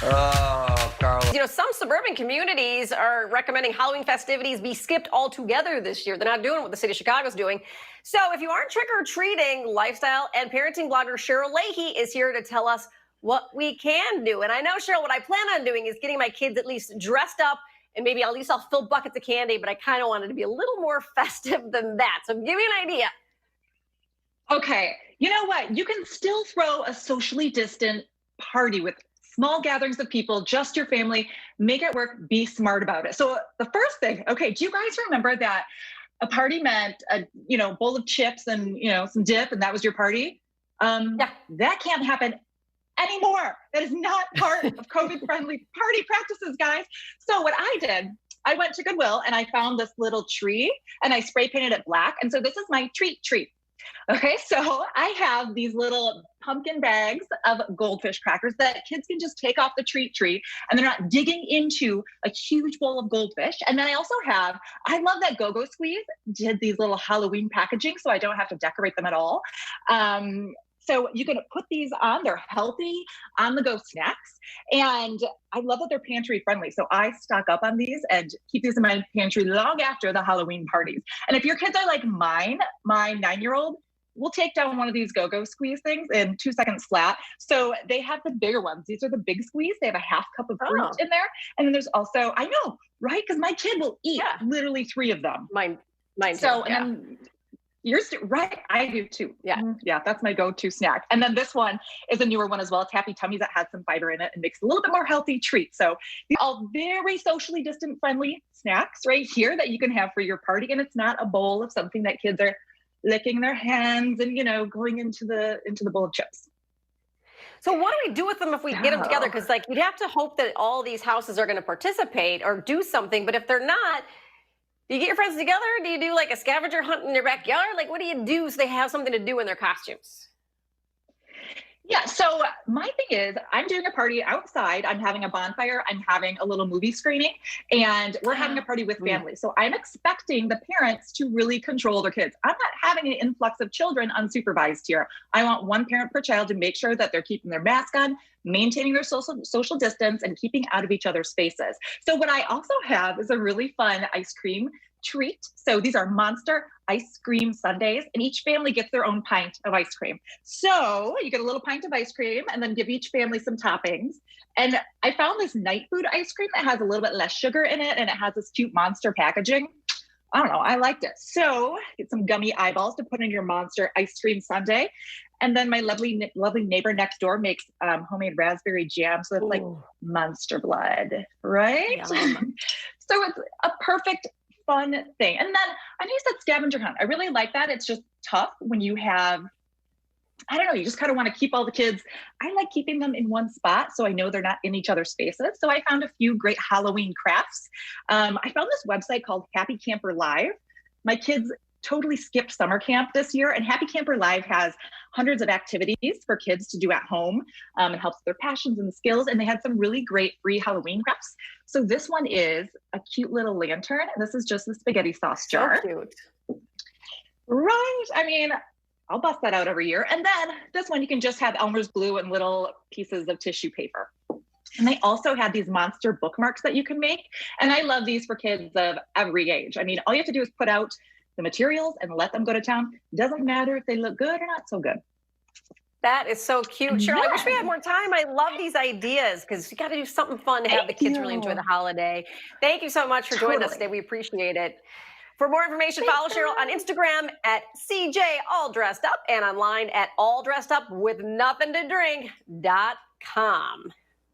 Oh, Carla. You know, some suburban communities are recommending Halloween festivities be skipped altogether this year. They're not doing what the city of Chicago is doing. So if you aren't trick-or-treating, lifestyle and parenting blogger Cheryl Leahy is here to tell us what we can do. And I know, Cheryl, what I plan on doing is getting my kids at least dressed up, and maybe at least I'll fill buckets of candy, but I kind of wanted to be a little more festive than that. So give me an idea. Okay, you know what? You can still throw a socially distant party with small gatherings of people, just your family, make it work, be smart about it. So the first thing, okay, do you guys remember that a party meant a bowl of chips and some dip, and that was your party? Yeah. That can't happen anymore. That is not part of COVID-friendly party practices, guys. So what I did, I went to Goodwill and I found this little tree and I spray painted it black. And so this is my treat tree. Okay, so I have these little pumpkin bags of goldfish crackers that kids can just take off the treat tree, and they're not digging into a huge bowl of goldfish. And then I also have, I love that Go-Go Squeeze did these little Halloween packaging, so I don't have to decorate them at all. So you can put these on, they're healthy, on-the-go snacks. And I love that they're pantry friendly. So I stock up on these and keep these in my pantry long after the Halloween parties. And if your kids are like mine, my 9-year-old will take down one of these Go-Go Squeeze things in 2 seconds flat. So they have the bigger ones. These are the big squeeze. They have a half cup of fruit in there. And then there's also, I know, right? Because my kid will eat literally 3 of them. Mine so, too. And then yours, right? I do too. Yeah. Yeah, that's my go-to snack. And then this one is a newer one as well. It's Happy Tummies that has some fiber in it and makes a little bit more healthy treat. So these are all very socially distant friendly snacks right here that you can have for your party. And it's not a bowl of something that kids are licking their hands and, going into the bowl of chips. So what do we do with them if we get them together? Because you'd have to hope that all these houses are going to participate or do something. But if they're not, do you get your friends together? Do you do like a scavenger hunt in your backyard? What do you do so they have something to do in their costumes? Yeah, so my thing is I'm doing a party outside. I'm having a bonfire. I'm having a little movie screening, and we're having a party with family. So I'm expecting the parents to really control their kids. I'm not having an influx of children unsupervised here. I want one parent per child to make sure that they're keeping their mask on, maintaining their social distance, and keeping out of each other's spaces. So what I also have is a really fun ice cream treat. So these are Monster ice cream sundaes, and each family gets their own pint of ice cream. So you get a little pint of ice cream and then give each family some toppings. And I found this night food ice cream that has a little bit less sugar in it, and it has this cute Monster packaging. I don't know, I liked it. So get some gummy eyeballs to put in your Monster ice cream sundae. And then my lovely neighbor next door makes homemade raspberry jam. So it's like Monster blood, right? So it's a perfect fun thing. And then I know you said scavenger hunt. I really like that. It's just tough when you have, I don't know, you just kind of want to keep all the kids. I like keeping them in one spot so I know they're not in each other's spaces. So I found a few great Halloween crafts. I found this website called Happy Camper Live. My kids totally skipped summer camp this year, and Happy Camper Live has hundreds of activities for kids to do at home. It helps with their passions and skills, and they had some really great free Halloween crafts. So this one is a cute little lantern, and this is just a spaghetti sauce jar. So cute. Right? I mean, I'll bust that out every year. And then this one, you can just have Elmer's glue and little pieces of tissue paper. And they also had these Monster bookmarks that you can make. And I love these for kids of every age. I mean, all you have to do is put out the materials and let them go to town. It doesn't matter if they look good or not so good. That is so cute. Cheryl, I wish we had more time. I love these ideas because you got to do something fun to have the kids really enjoy the holiday. Thank you so much for joining us today. We appreciate it. For more information, follow Cheryl on Instagram at CJAllDressedUp and online at alldressedupwithnothingtodrink.com.